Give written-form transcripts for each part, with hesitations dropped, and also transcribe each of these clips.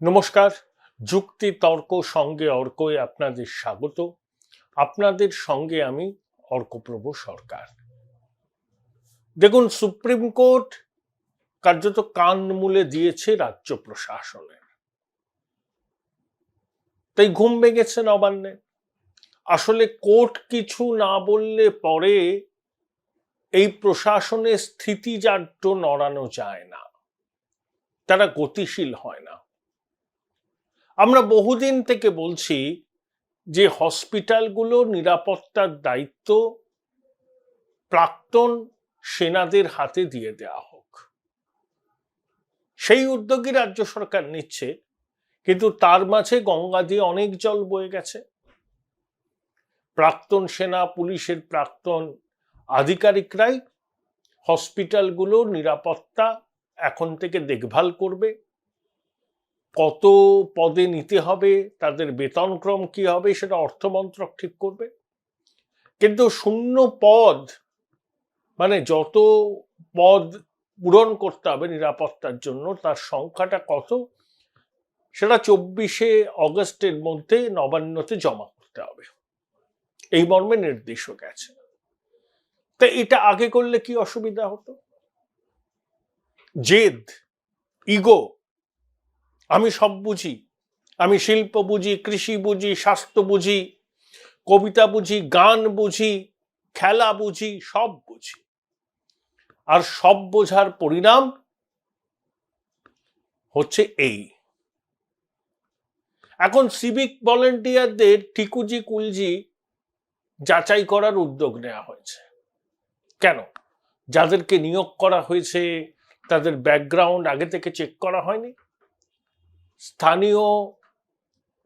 নমস্কার। যুক্তি তর্ক সঙ্গে অর্কয়ে আপনাদের স্বাগত। আপনাদের সঙ্গে আমি অর্কপ্রভ সরকার। দেখুন, সুপ্রিম কোর্ট কার্যত কান মুলে দিয়েছে রাজ্য প্রশাসনের, তাই ঘুম ভেঙেছে নবান্নে। আসলে কোর্ট কিছু না বললে পরে এই প্রশাসনের স্থিতিজাড্য নড়ানো যায় না, তারা গতিশীল হয় না। আমরা বহুদিন থেকে বলছি যে হসপিটালগুলো নিরাপত্তার দায়িত্ব প্রাক্তন সেনাদের হাতে দিয়ে দেওয়া হোক। সেই উদ্যোগই রাজ্য সরকার নিচ্ছে, কিন্তু তার মাঝে গঙ্গা দিয়ে অনেক জল বয়ে গেছে। প্রাক্তন সেনা পুলিশের প্রাক্তন আধিকারিকরাই হসপিটালগুলোর নিরাপত্তা এখন থেকে দেখভাল করবে। কত পদে নিতে হবে, তাদের বেতনক্রম কি হবে, সেটা অর্থমন্ত্রক ঠিক করবে। কিন্তু শূন্য পদ মানে যত পদ পূরণ করতে হবে নিরাপত্তার জন্য, তার সংখ্যাটা কত, সেটা 24শে অগস্টের মধ্যে নবান্নতে জমা করতে হবে, এই মর্মে নির্দেশও গেছে। তা এটা আগে করলে কি অসুবিধা হতো? জেদ, ইগো, আমি সব বুঝি, আমি শিল্প বুঝি, কৃষি বুঝি, স্বাস্থ্য বুঝি, কবিতা বুঝি, গান বুঝি, খেলা বুঝি, সব বুঝি। আর সব বোঝার পরিণাম হচ্ছে এই। এখন সিভিক ভলেন্টিয়ারদের ঠিকুজি কুলজি যাচাই করার উদ্যোগ নেওয়া হয়েছে। কেন? যাদেরকে নিয়োগ করা হয়েছে তাদের ব্যাকগ্রাউন্ড আগে থেকে চেক করা হয়নি? স্থানীয়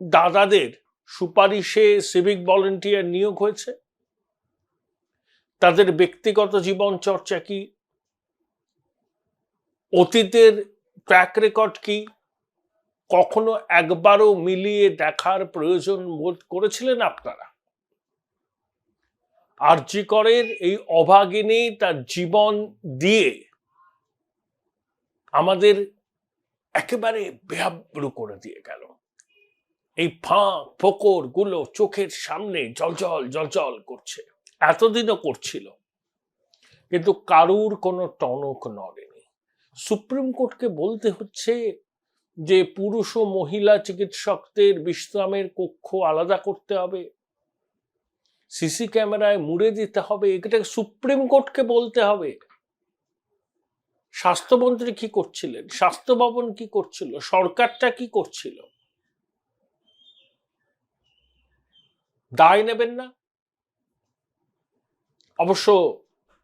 দাদাদের সুপারিশে সিভিক ভলেন্টিয়ার নিয়োগ হয়েছে? তাদের ব্যক্তিগত জীবন চর্চা কি, অতীতের ট্র্যাক রেকর্ড কি, কখনো একবারও মিলিয়ে দেখার প্রয়োজন বোধ করেছিলেন আপনারা? আরজি করের এই অভাগিনী তার জীবন দিয়ে আমাদের একেবারে বেহাব্রু করে দিয়ে গেল। এই ফাঁক ফোকর গুলো চোখের সামনে জলজল জলজল করছে, এতদিনও করছিল, কিন্তু কারুর কোনো টনক নড়েনি। সুপ্রিম কোর্টকে বলতে হচ্ছে যে পুরুষ ও মহিলা চিকিৎসকদের বিশ্রামের কক্ষ আলাদা করতে হবে, সিসি ক্যামেরায় মুড়ে দিতে হবে, এটা সুপ্রিম কোর্টকে বলতে হবে। স্বাস্থ্যমন্ত্রী কি করছিলেন? স্বাস্থ্য ভবন কি করছিল? সরকারটা কি করছিল? দায় নেবেন না? অবশ্য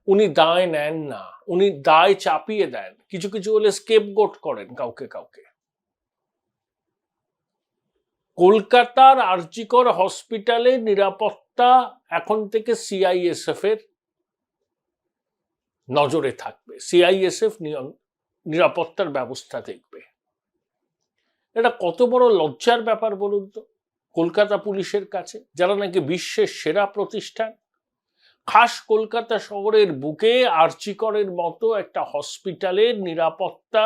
উনি দায় নেন না, উনি দায় চাপিয়ে দেন, কিছু কিছু হলে স্কেপগোট করেন কাউকে কাউকে। কলকাতার আরজি কর হসপিটালের নিরাপত্তা এখন থেকে সিআইএসএফ এর নজরে থাকবে, সিআইএসএফ নিরাপত্তার ব্যবস্থা দেখবে। এটা কত বড় লজ্জার ব্যাপার বলুন তো কলকাতা পুলিশের কাছে, যারা নাকি বিশ্বের সেরা প্রতিষ্ঠান। খাস কলকাতা শহরের বুকে আরজি করের মতো একটা হসপিটালের নিরাপত্তা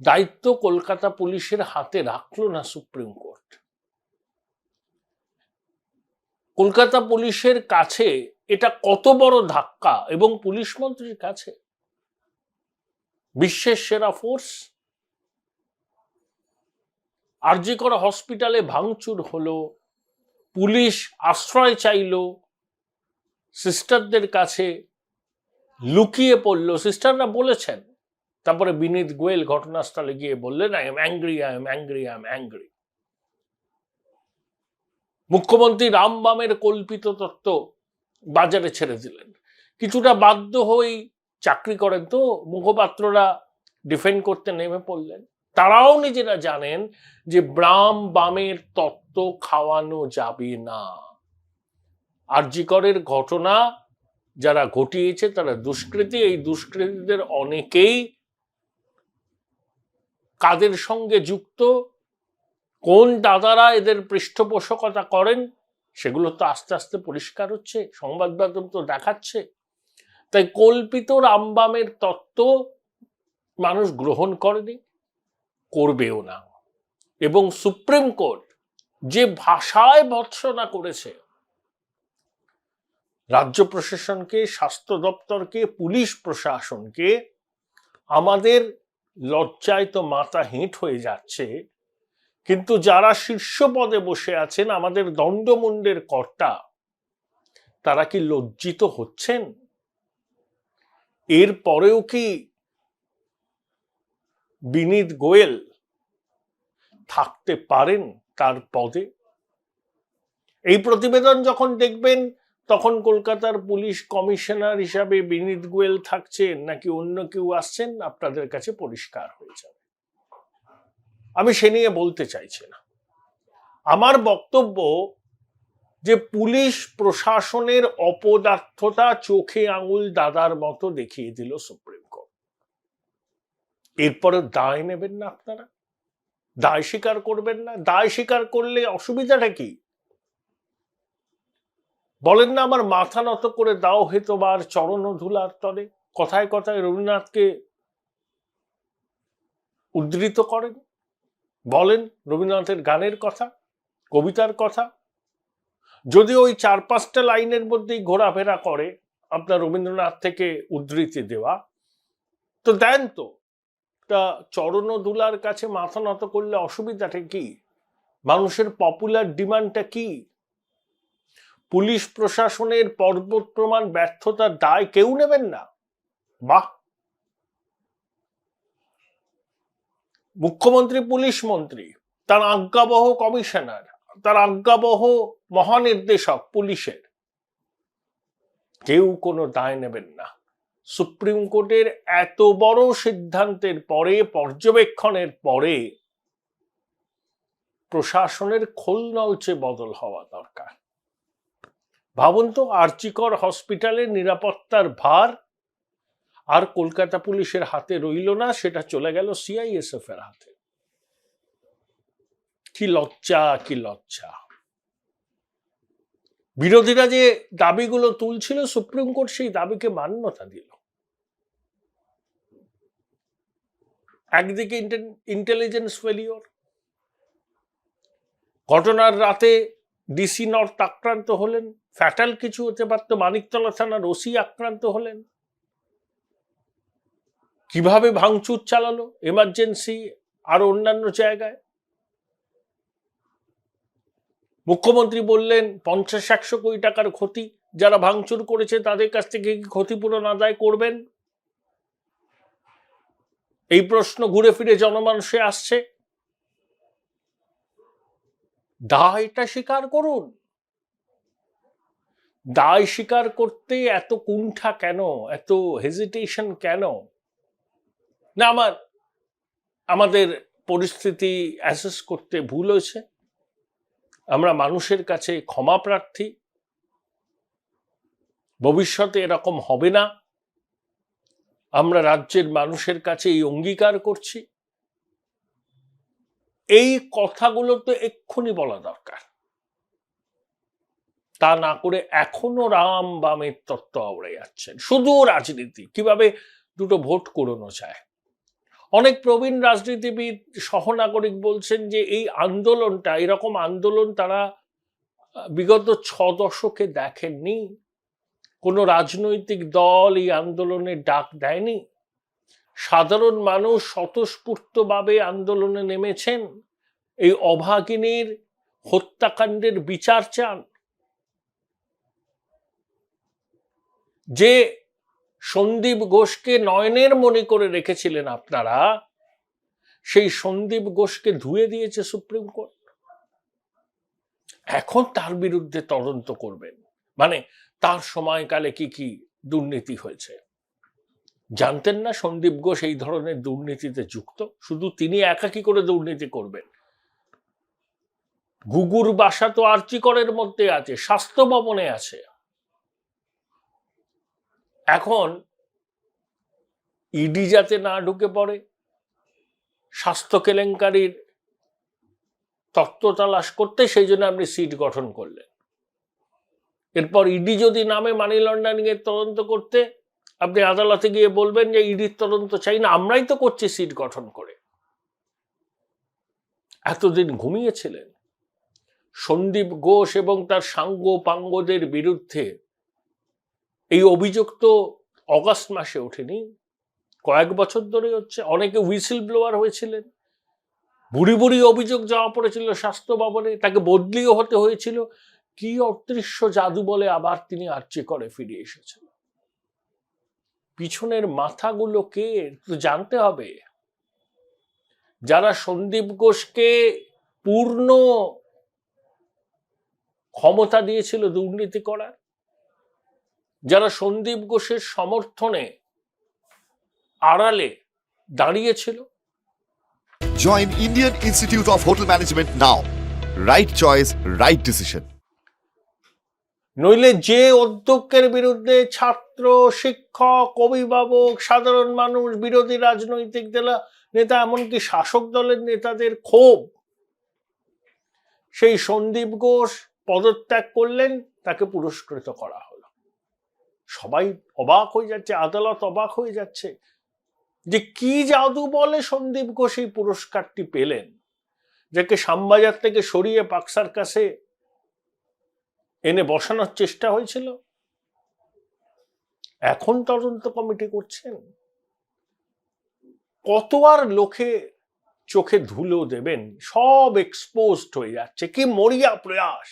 দায়িত্ব কলকাতা পুলিশের হাতে রাখলো না সুপ্রিম কোর্ট। কলকাতা পুলিশের কাছে এটা কত বড় ধাক্কা, এবং পুলিশ মন্ত্রীর কাছে বিশ্বের সেরা ফোর্স। আরজি কর হসপিটালে ভাঙচুর হলো, পুলিশ আশ্রয় চাইল, সিস্টারদের কাছে লুকিয়ে পড়লো, সিস্টাররা বলেছেন। তারপরে বিনীত গোয়েল ঘটনাস্থলে গিয়ে বললেন, I am angry, I am angry, I am angry. মুখ্যমন্ত্রী রামবামের কল্পিত তত্ত্ব বাজারে ছেড়ে দিলেন। কিছুটা বাধ্য হয়েই, চাকরি করেন তো মুখপাত্ররা, ডিফেন্ড করতে নেমে পড়লেন। তারাও নিজেরা জানেন যে রামবামের তত্ত্ব খাওয়ানো যাবে না। আরজি করের ঘটনা যারা ঘটিয়েছে তারা দুষ্কৃতী। এই দুষ্কৃতীদের অনেকেই কাদের সঙ্গে যুক্ত, কোন দাদারা এদের পৃষ্ঠপোষকতা করেন, সেগুলো তো আস্তে আস্তে পরিষ্কার হচ্ছে, সংবাদ মাধ্যম তো দেখাচ্ছে। তাই কল্পিত রামবামের তত্ত্ব মানুষ গ্রহণ করেনি, করবেও না। এবং সুপ্রিম কোর্ট যে ভাষায় ভর্ৎসনা করেছে রাজ্য প্রশাসনকে, স্বাস্থ্য দপ্তরকে, পুলিশ প্রশাসনকে, আমাদের লজ্জায় তো মাথা হেঁট হয়ে যাচ্ছে। কিন্তু যারা শীর্ষ পদে বসে আছেন, আমাদের দণ্ডমুণ্ডের কর্তা, তারা কি লজ্জিত হচ্ছেন? এর পরেও কি বিনীত গোয়েল থাকতে পারেন তার পদে? এই প্রতিবেদন যখন দেখবেন তখন কলকাতার পুলিশ কমিশনার হিসাবে বিনীত গোয়েল থাকছেন নাকি অন্য কেউ আসছেন আপনাদের কাছে পরিষ্কার হয়ে যাবে। আমি সে নিয়ে বলতে চাইছি না। আমার বক্তব্য যে পুলিশ প্রশাসনের অপদার্থতা চোখে আঙুল দাদার মতো দেখিয়ে দিল সুপ্রিম কোর্ট। এরপরে দায় নেবেন না আপনারা? দায় স্বীকার করবেন না? দায় স্বীকার করলে অসুবিধাটা কি? বলেন না আমার মাথা নত করে দাও হে তোমার চরণ ধুলার তলে। কথায় কথায় রবীন্দ্রনাথকে উদ্ধৃত করেন, বলেন রবীন্দ্রনাথের গানের কথা, কবিতার কথা। যদি ওই 4-5টা লাইনের মধ্যেই ঘোরাফেরা করে আপনার রবীন্দ্রনাথ থেকে উদ্ধৃতি দেওয়া, তো দেন তো। তা চরণ ধুলার কাছে মাথা নত করলে অসুবিধাটা কি? মানুষের পপুলার ডিমান্ডটা কি? পুলিশ প্রশাসনের পর্বত প্রমাণ ব্যর্থতার দায় কেউ নেবেন না? বাহ! মুখ্যমন্ত্রী, পুলিশ মন্ত্রী, তার আজ্ঞাবহ কমিশনার, তার আজ্ঞাবহ মহানির্দেশক পুলিশের, কেউ কোনো দায় নেবেন না। সুপ্রিম কোর্টের এত বড় সিদ্ধান্তের পরে, পর্যবেক্ষণের পরে প্রশাসনের খোলনলচে বদল হওয়া দরকার। ভাবুন তো, আরজিকর হসপিটালের নিরাপত্তার ভার আর কলকাতা পুলিশের হাতে রইল না, সেটা চলে গেল সিআইএসএফ এর হাতে। কি লজ্জা, কি লজ্জা! বিরোধীরা যে দাবিগুলো তুলছিল, সুপ্রিম কোর্ট সেই দাবিকে মান্যতা দিল। একদিকে ইন্টেলিজেন্স ফেলিওর, ঘটনার রাতে ডিসি নর্থ আক্রান্ত হলেন, ফ্যাটাল কিছু হতে পারত, মানিকতলা থানার ওসি আক্রান্ত হলেন। কিভাবে ভাঙচুর চালালো এমার্জেন্সি আর অন্যান্য জায়গায়। মুখ্যমন্ত্রী বললেন 50-100 কোটি টাকার ক্ষতি, যারা ভাঙচুর করেছে তাদের কাছ থেকে কি ক্ষতিপূরণ আদায় করবেন? এই প্রশ্ন ঘুরে ফিরে জনমানসে আসছে। দায়টা স্বীকার করুন। দায় স্বীকার করতে এত কুণ্ঠা কেন, এত হেজিটেশন কেন? না আমাদের পরিস্থিতি অ্যাসেস করতে ভুল হয়েছে, আমরা মানুষের কাছে ক্ষমা প্রার্থী, ভবিষ্যতে এরকম হবে না, আমরা রাজ্যের মানুষের কাছে এই অঙ্গীকার করছি। এই কথাগুলো তো এক্ষুনি বলা দরকার। তা না করে এখনো রাম বামের তত্ত্ব আওড়ে যাচ্ছেন। শুধু রাজনীতি, কিভাবে দুটো ভোট করানো যায়। অনেক প্রবীণ রাজনীতিবিদ, সহনাগরিক বলছেন যে এই আন্দোলনটা, এরকম আন্দোলন তারা বিগত 6 দশকে দেখেননি। কোনো রাজনৈতিক দল এই আন্দোলনের ডাক দেয়নি। সাধারণ মানুষ স্বতঃস্ফূর্তভাবে আন্দোলনে নেমেছেন, এই অভাগিনীর হত্যাকাণ্ডের বিচার চান। যে সন্দীপ ঘোষকে নয়নের মণি করে রেখেছিলেন আপনারা, সেই সন্দীপ ঘোষকে ধুয়ে দিয়েছে সুপ্রিম কোর্ট। এখন তার বিরুদ্ধে তদন্ত করবেন, মানে তার সময়কালে কি কি দুর্নীতি হয়েছে। জানতেন না সন্দীপ ঘোষ এই ধরনের দুর্নীতিতে যুক্ত? শুধু তিনি একা কি করে দুর্নীতি করবেন? ঘুঘুর বাসা তো আরজিকরের মধ্যে আছে, স্বাস্থ্য ভবনে আছে। এখন ইডি যাতে না ঢুকে পড়ে, স্বাস্থ্য কেলেঙ্কারির তত্ত্ব তালাশ করতে, সেই জন্য আপনি সিট গঠন করলেন। এরপর ইডি যদি নামে মানি লন্ডারিং এর তদন্ত করতে, আপনি আদালতে গিয়ে বলবেন যে ইডির তদন্ত চাই না, আমরাই তো করছি সিট গঠন করে। এতদিন ঘুমিয়েছিলেন? সন্দীপ ঘোষ এবং তার সাঙ্গ পাঙ্গদের বিরুদ্ধে এই অভিযোগ তো অগাস্ট মাসে ওঠেনি, কয়েক বছর ধরে হচ্ছে। অনেকে হুইসেল ব্লোয়ার হয়েছিলেন, বুড়ি বুড়ি অভিযোগ জমা পড়েছিল স্বাস্থ্য ভবনে, তাকে বদলিও হতে হয়েছিল। কি অদৃশ্য জাদু বলে আবার তিনি আর্জি করে ফিরে এসেছেন? পিছনের মাথাগুলোকে তো জানতে হবে। যারা সন্দীপ ঘোষকে পূর্ণ ক্ষমতা দিয়েছিল দুর্নীতি করার, যারা সন্দীপ ঘোষের সমর্থনে আড়ালে দাঁড়িয়েছিল। Join Indian Institute of Hotel Management now. Right choice, right decision. নইলে যে অধ্যক্ষের বিরুদ্ধে ছাত্র, শিক্ষক, অভিভাবক, সাধারণ মানুষ, বিরোধী রাজনৈতিক নেতা, এমনকি শাসক দলের নেতাদের ক্ষোভ, সেই সন্দীপ ঘোষ পদত্যাগ করলেন, তাকে পুরস্কৃত করা হলো। সবাই অবাক হয়ে যাচ্ছে, আদালত অবাক হয়ে যাচ্ছে যে কি জাদু বলে সন্দীপ ঘোষ এই পুরস্কারটি পেলেন, যাকে শ্যামবাজার থেকে সরিয়ে পাকসার কাছে এনে বসানোর চেষ্টা হয়েছিল। এখন তদন্ত কমিটি করছেন। কত আর লোকে চোখে ধুলো দেবেন? সব এক্সপোজড হয়ে যাচ্ছে। কি মরিয়া প্রয়াস!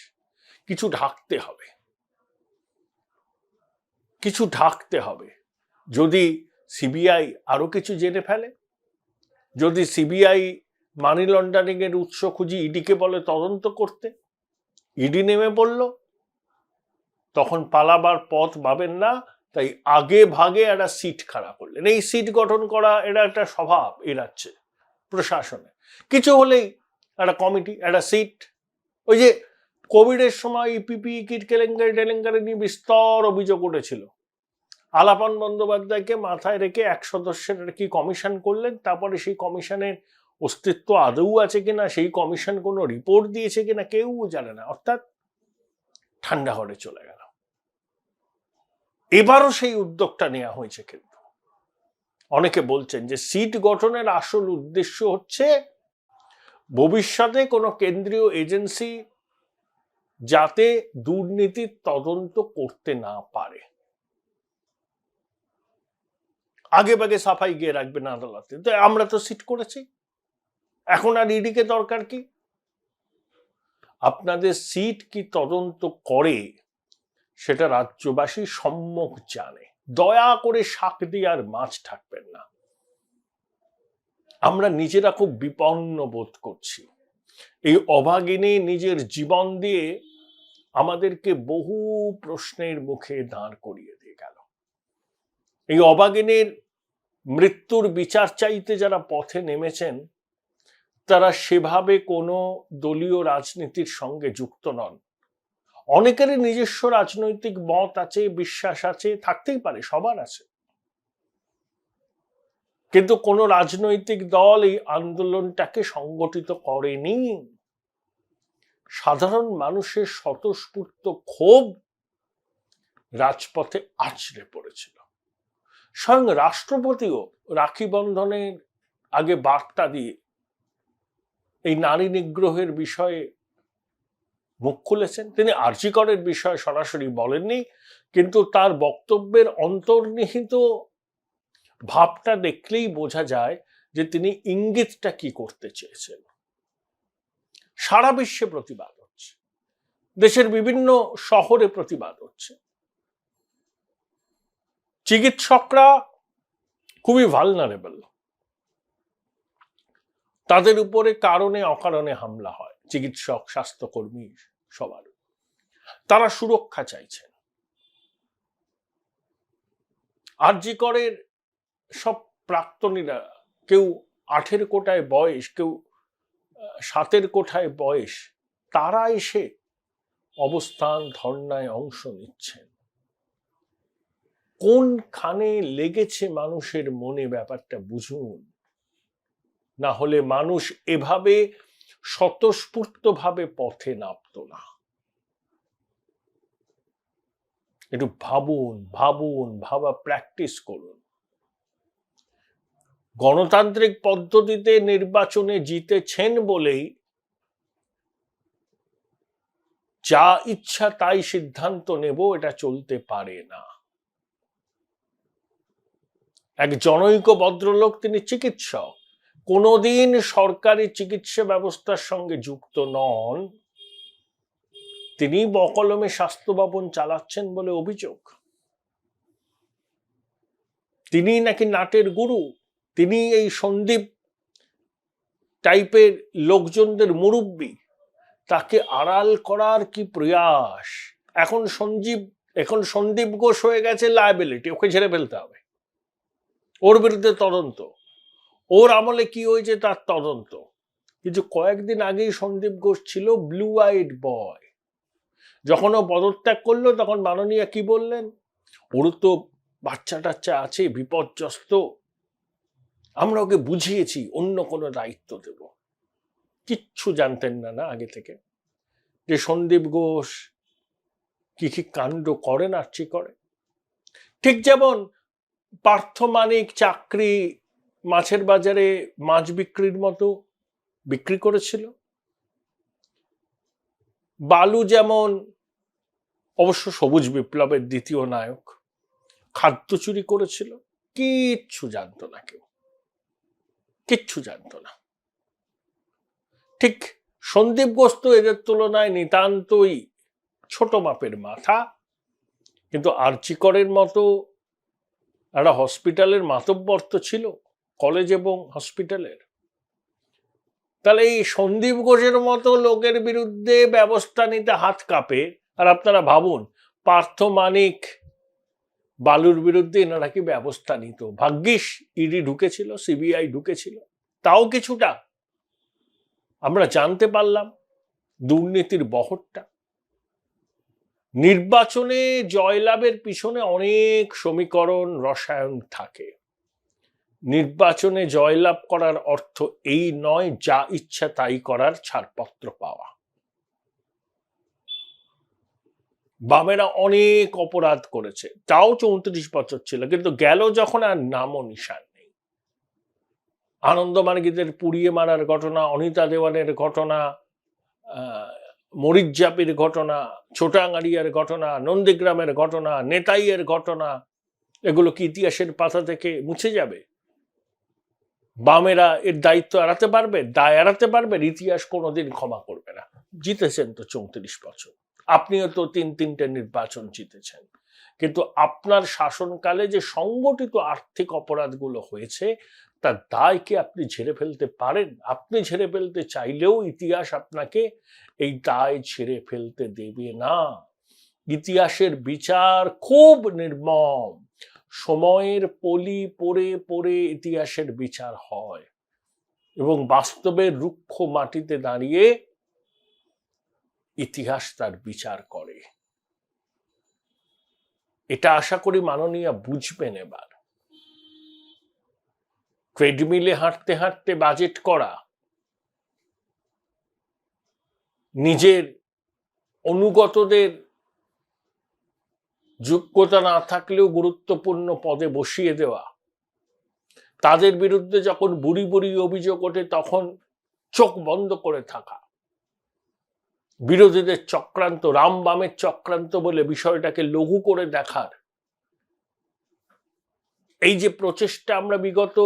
কিছু ঢাকতে হবে, কিছু ঢাকতে হবে। যদি সিবিআই আরো কিছু জেনে ফেলে, যদি সিবিআই মানি লন্ডারিং এর উৎস খুঁজি ইডিকে বলে তদন্ত করতে, ইডি নেমে পড়ল, তখন পালাবার পথ পাবেন না। তাই আগে ভাগে একটা সিট খাড়া করলেন। এই সিট গঠন করা এটা একটা স্বভাব এড়াচ্ছে প্রশাসনে। কিছু হলেই একটা কমিটি, একটা সিট। ওই যে কোভিডের সময় পিপি কিট কেলেঙ্কারি টেলেঙ্কারি নিয়ে বিস্তর অভিযোগ উঠেছিল, আলাপন বন্দ্যোপাধ্যায়কে মাথায় রেখে 1 সদস্যের কি কমিশন করলেন। তারপরে সেই কমিশনের অস্তিত্ব আদৌ আছে কিনা, সেই কমিশন কোনো রিপোর্ট দিয়েছে কিনা কেউ জানে না। অর্থাৎ ঠান্ডা ঘরে চলে গেল। এবারও সেই উদ্যোগটা নেওয়া হয়েছে। কিন্তু অনেকে বলছেন যে সিট গঠনের আসল উদ্দেশ্য হচ্ছে ভবিষ্যতে কোনো কেন্দ্রীয় এজেন্সি যাতে দুর্নীতির তদন্ত করতে না পারে, আগে ভাগে সাফাই গিয়ে রাখবেন আদালতে। তো আমরা তো সিট করেছি, এখন আর ইডিকে দরকার কি? আপনাদের সিট কি তদন্ত করে সেটা রাজ্যবাসী সম্যক জানে। দয়া করে শাক দিয়ে আর মাছ থাকবেন না। আমরা নিজেরা খুব বিপন্ন বোধ করছি। এই অভাগিনী নিজের জীবন দিয়ে আমাদেরকে বহু প্রশ্নের মুখে দাঁড় করিয়ে দিয়ে গেল। এই অভাগিনীর মৃত্যুর বিচার চাইতে যারা পথে নেমেছেন, তারা সেভাবে কোনো দলীয় রাজনীতির সঙ্গে যুক্ত নন। অনেকেরই নিজস্ব রাজনৈতিক মত আছে, বিশ্বাস আছে, থাকতেই পারে, সবার আছে। কিন্তু কোনো রাজনৈতিক দল এই আন্দোলনটাকে সংগঠিত করেনি। সাধারণ মানুষের স্বতঃস্ফূর্ত ক্ষোভ রাজপথে আছড়ে পড়েছিল। স্বয়ং রাষ্ট্রপতিও রাখি বন্ধনের আগে বার্তা দিয়ে এই নারী নিগ্রহের বিষয়ে মুখ খুলেছেন। তিনি আরজি করের বিষয়ে সরাসরি বলেননি, কিন্তু তার বক্তব্যের অন্তর্নিহিত ভাবটা দেখলেই বোঝা যায় যে তিনি ইঙ্গিতটা কি করতে চেয়েছেন। সারা বিশ্বে প্রতিবাদ হচ্ছে, দেশের বিভিন্ন শহরে প্রতিবাদ হচ্ছে। চিকিৎসকরা খুবই ভালনারেবল, তাদের উপরে কারণে অকারণে হামলা হয়। চিকিৎসক, স্বাস্থ্যকর্মী সবার, তারা সুরক্ষা চাইছেন। আরজি করের সব প্রাক্তনীরা, কেউ 8 কোঠায় বয়স, কেউ 7 কোঠায় বয়স, তারা এসে অবস্থান ধর্নায় অংশ নিচ্ছেন। কোনখানে লেগেছে মানুষের মনে, ব্যাপারটা বুঝুন। না হলে মানুষ এভাবে স্বতঃস্ফূর্তভাবে পথে নামত না। একটু ভাবুন, ভাবুন, ভাবা প্র্যাকটিস করুন। গণতান্ত্রিক পদ্ধতিতে নির্বাচনে জিতেছেন বলেই যা ইচ্ছা তাই সিদ্ধান্ত নেব, এটা চলতে পারে না। এক জনৈক ভদ্রলোক, তিনি চিকিৎসক, কোনোদিন সরকারি চিকিৎসা ব্যবস্থার সঙ্গে যুক্ত নন, তিনি বকলমে স্বাস্থ্য ভবন চালাচ্ছেন বলে অভিযোগ। তিনি নাকি নাটের গুরু, তিনি এই সন্দীপ টাইপের লোকজনদের মুরব্বী, তাকে আড়াল করার কি প্রয়াস। এখন সন্দীপ ঘোষ হয়ে গেছে লায়াবিলিটি, ওকে ছেড়ে ফেলতে হবে, ওর বিরুদ্ধে তদন্ত, ওর আমলে কি হয়েছে তার তদন্ত। কিন্তু কয়েকদিন আগেই সন্দীপ ঘোষ ছিল ব্লু আইড বয়। যখন ও পদত্যাগ করলো তখন মাননীয়া কি বললেন, ওর তো বাচ্চা টাচ্চা আছে, বিপর্যস্ত, আমরা ওকে বুঝিয়েছি অন্য কোনো দায়িত্ব দেব। কিচ্ছু জানতেন না আগে থেকে যে সন্দীপ ঘোষ কি কি কাণ্ড করেন আর কি করে। ঠিক যেমন পার্থ মানিক চাকরি মাছের বাজারে মাছ বিক্রির মতো বিক্রি করেছিল, বালু যেমন, অবশ্য সবুজ বিপ্লবের দ্বিতীয় নায়ক, খাদ্য চুরি করেছিল, কিচ্ছু জানতো না কেউ, কিচ্ছু জানতো না। ঠিক সন্দীপ ঘোষ তো এদের তুলনায় নিতান্তই ছোট মাপের মাথা, কিন্তু আরজিকরের মতো একটা হসপিটালের মাতব্বর তো ছিল, কলেজ এবং হসপিটালের। তাহলে এই সন্দীপ ঘোষের মতো লোকের বিরুদ্ধে ব্যবস্থা নিতে হাত কাঁপে। আর আপনারা ভাবুন, পার্থ মানিক, বালুর বিরুদ্ধে এনারা কি ব্যবস্থা নিত? ভাগ্যিস ইডি ঢুকেছিল, সিবিআই ঢুকেছিল, তাও কিছুটা আমরা জানতে পারলাম দুর্নীতির বহরটা। নির্বাচনে জয়লাভের পিছনে অনেক সমীকরণ, রসায়ন থাকে। নির্বাচনে জয়লাভ করার অর্থ এই নয় যা ইচ্ছা তাই করার ছাড়পত্র পাওয়া। বামেরা অনেক অপরাধ করেছে, তাও 34 বছর ছিল, কিন্তু গেল যখন আর নামও নিশান নেই। আনন্দ মার্গীদের পুড়িয়ে মারার ঘটনা, অনিতা দেওয়ানের ঘটনা, মরিচজাপির ঘটনা, ছোটাঙ্গাড়িয়ার ঘটনা, নন্দীগ্রামের ঘটনা, নেতাইয়ের ঘটনা, এগুলো কি ইতিহাসের পাতা থেকে মুছে যাবে? বামেরা এর দায়িত্ব এড়াতে পারবে, দায় এড়াতে পারবে? ইতিহাস কোনোদিন ক্ষমা করবে না। জিতেছেন তো 34 বছর, আপনিও তো 3-3টে নির্বাচন জিতেছেন, কিন্তু আপনার শাসনকালে যে সংগঠিত আর্থিক অপরাধগুলো হয়েছে তার দায় কি আপনি ঝেড়ে ফেলতে পারেন? আপনি ঝেড়ে ফেলতে চাইলেও ইতিহাস আপনাকে এই দায় ঝেড়ে ফেলতে দেবে না। ইতিহাসের বিচার খুব নির্মম, সময়ের পলি পড়ে পড়ে ইতিহাসের বিচার হয়, এবং বাস্তবের রুক্ষ মাটিতে দাঁড়িয়ে ইতিহাস তার বিচার করে। এটা আশা করি মাননীয়া বুঝবেন। এবার ট্রেডমিলে হাঁটতে হাঁটতে বাজেট করা, নিজের অনুগতদের যোগ্যতা না থাকলেও গুরুত্বপূর্ণ পদে বসিয়ে দেওয়া, তাদের বিরুদ্ধে যখন বুড়ি বুড়ি অভিযোগ ওঠে তখন চোখ বন্ধ করে থাকা, বিরোধীদের চক্রান্ত, রাম বামের চক্রান্ত বলে বিষয়টাকে লঘু করে দেখার, এই যে প্রচেষ্টা আমরা বিগত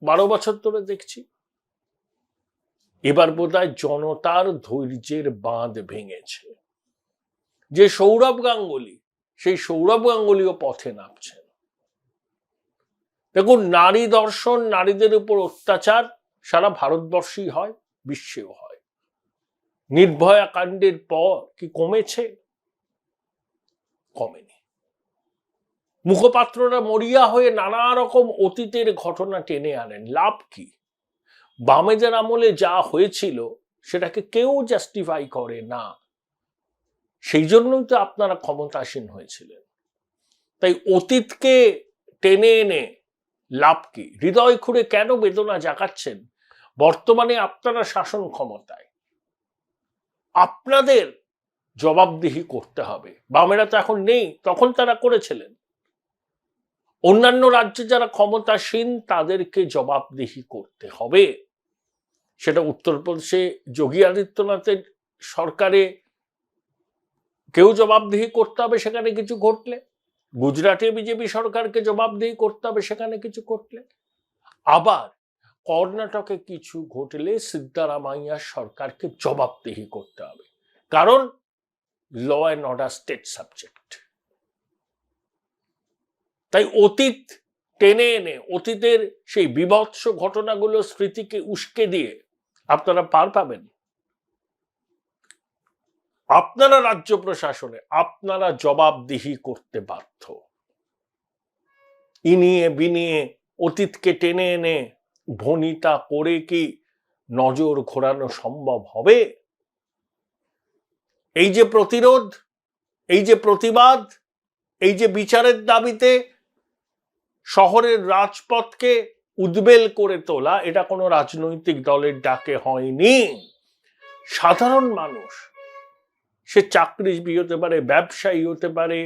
12 বছর ধরে দেখছি, এবার বোধহয় জনতার ধৈর্যের বাঁধ ভেঙেছে। যে সৌরভ গাঙ্গুলি, সেই সৌরভ গাঙ্গুলিও পথে নামছেন। দেখুন, নারী দর্শন, নারীদের উপর অত্যাচার সারা ভারতবর্ষেই হয়, বিশ্বেও হয়। নির্ভয়া কাণ্ডের পর কি কমেছে? কমেনি। মুখপাত্ররা মরিয়া হয়ে নানা রকম অতীতের ঘটনা টেনে আনেন, লাভ কি? বামেদের আমলে যা হয়েছিল সেটাকে কেউ জাস্টিফাই করে না, সেই জন্যই তো আপনারা ক্ষমতাসীন হয়েছিলেন। তাই অতীতকে টেনে এনে লাভ কি? হৃদয় খুঁড়ে কেন বেদনা জাগাচ্ছেন? বর্তমানে আপনারা শাসন ক্ষমতায়, আপনাদের জবাবদিহি করতে হবে। বামেরা তো এখন নেই, তখন তারা করেছিলেন। অন্যান্য রাজ্যে যারা ক্ষমতাসীন তাদেরকে জবাবদিহি করতে হবে। সেটা উত্তরপ্রদেশে যোগী আদিত্যনাথের সরকারে কেউ জবাবদিহি করতে হবে সেখানে কিছু ঘটলে, গুজরাটে বিজেপি সরকারকে জবাবদিহি করতে হবে সেখানে কিছু ঘটলে, আবার কর্ণাটকে কিছু ঘটলে সিদ্ধারামাইয়া সরকারকে জবাবদিহি করতে হবে, কারণ law and order state subject. তাই অতীত টেনে এনে অতীতের সেই বিভৎস ঘটনাগুলো স্মৃতিকে উস্কে দিয়ে আপনারা পার পাবেন? আপনারা রাজ্য প্রশাসনে আপনারা জবাবদিহি করতে বাধ্য। ইনিয়ে বিনিয়ে অতীতকে টেনে এনে ভনিতা করে কি নজর ঘোরানো সম্ভব হবে? এই যে প্রতিরোধ, এই যে প্রতিবাদ, এই যে বিচারের দাবিতে শহরের রাজপথকে উদ্বেল করে তোলা, এটা কোনো রাজনৈতিক দলের ডাকে হয়নি। সাধারণ মানুষ, সে চাকরিজীবী হতে পারে, ব্যবসায়ী হতে পারে,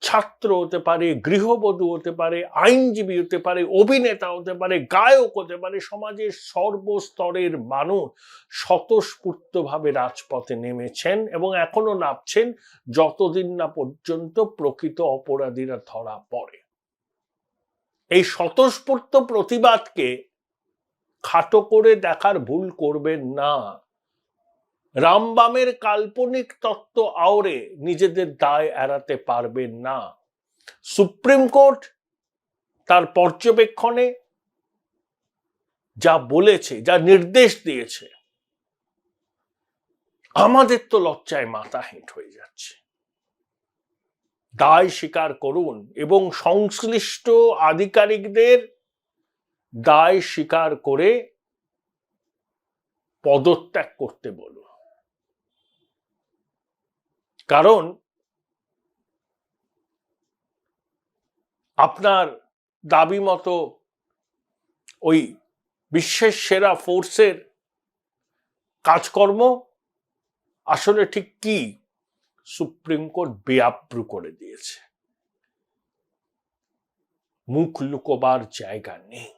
ছাত্র হতে পারে, গৃহবধূ হতে পারে, আইনজীবী হতে পারে, অভিনেতা হতে পারে, গায়ক হতে পারে, সমাজের সর্বস্তরের মানুষ স্বতঃস্ফূর্তভাবে রাজপথে নেমেছেন এবং এখনো নামছেন যতদিন না পর্যন্ত প্রকৃত অপরাধীরা ধরা পড়ে। এই স্বতঃস্ফূর্ত প্রতিবাদকে খাটো করে দেখার ভুল করবেন না। রামবামের কাল্পনিক তত্ত্ব আওড়ে নিজেদের দায় এড়াতে পারবেন না। সুপ্রিম কোর্ট তার পর্যবেক্ষণে যা বলেছে, যা নির্দেশ দিয়েছে, আমাদের তো লজ্জায় মাথা হেঁট হয়ে যাচ্ছে। দায় স্বীকার করুন এবং সংশ্লিষ্ট আধিকারিকদের দায় স্বীকার করে পদত্যাগ করতে বলুন। কারণ আপনার দাবি মতো ওই বিশ্বের সেরা ফোর্সের কাজকর্ম আসলে ঠিক কি সুপ্রিম কোর্ট বেআব্রু করে দিয়েছে। মুখ লুকোবার জায়গা নেই।